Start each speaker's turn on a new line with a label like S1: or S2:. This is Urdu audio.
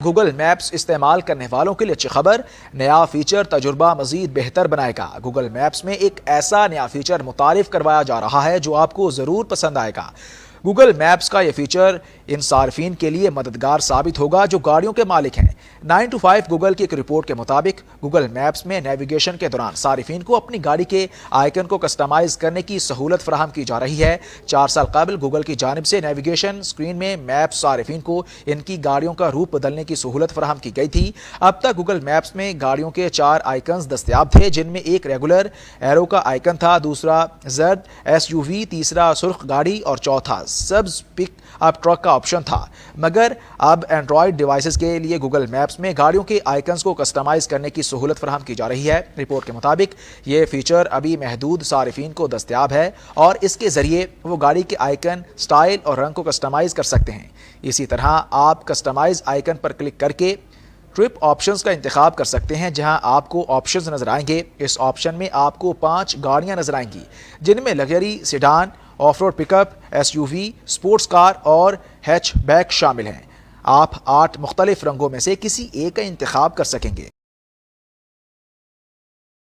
S1: گوگل میپس استعمال کرنے والوں کے لیے اچھی خبر، نیا فیچر تجربہ مزید بہتر بنائے گا۔ گوگل میپس میں ایک ایسا نیا فیچر متعارف کروایا جا رہا ہے جو آپ کو ضرور پسند آئے گا۔ گوگل میپس کا یہ فیچر ان صارفین کے لیے مددگار ثابت ہوگا جو گاڑیوں کے مالک ہیں۔ 9 to 5 گوگل کی ایک رپورٹ کے مطابق گوگل میپس میں نیویگیشن کے دوران صارفین کو اپنی گاڑی کے آئیکن کو کسٹمائز کرنے کی سہولت فراہم کی جا رہی ہے۔ 4 سال قبل گوگل کی جانب سے نیویگیشن اسکرین میں میپس صارفین کو ان کی گاڑیوں کا روپ بدلنے کی سہولت فراہم کی گئی تھی۔ اب تک گوگل میپس میں گاڑیوں کے 4 آئیکنز دستیاب تھے، جن میں ایک ریگولر ایرو کا آئیکن تھا، دوسرا زرد SUV، تیسرا سرخ گاڑی اور چوتھا سبز پک اپ ٹرک کا آپشن تھا۔ مگر اب اینڈرائیڈ ڈیوائسز کے لیے گوگل میپس میں گاڑیوں کے آئیکنز کو کسٹمائز کرنے کی سہولت فراہم کی جا رہی ہے۔ رپورٹ کے مطابق یہ فیچر ابھی محدود صارفین کو دستیاب ہے اور اس کے ذریعے وہ گاڑی کے آئیکن، سٹائل اور رنگ کو کسٹمائز کر سکتے ہیں۔ اسی طرح آپ کسٹمائز آئیکن پر کلک کر کے ٹرپ آپشنز کا انتخاب کر سکتے ہیں، جہاں آپ کو آپشنز نظر آئیں گے۔ اس آپشن میں آپ کو 5 گاڑیاں نظر آئیں گی، جن میں luxury sedan, off road pick up, SUV، sports car اور ہیچ بیک شامل ہیں۔ آپ 8 مختلف رنگوں میں سے کسی ایک کا انتخاب کر سکیں گے۔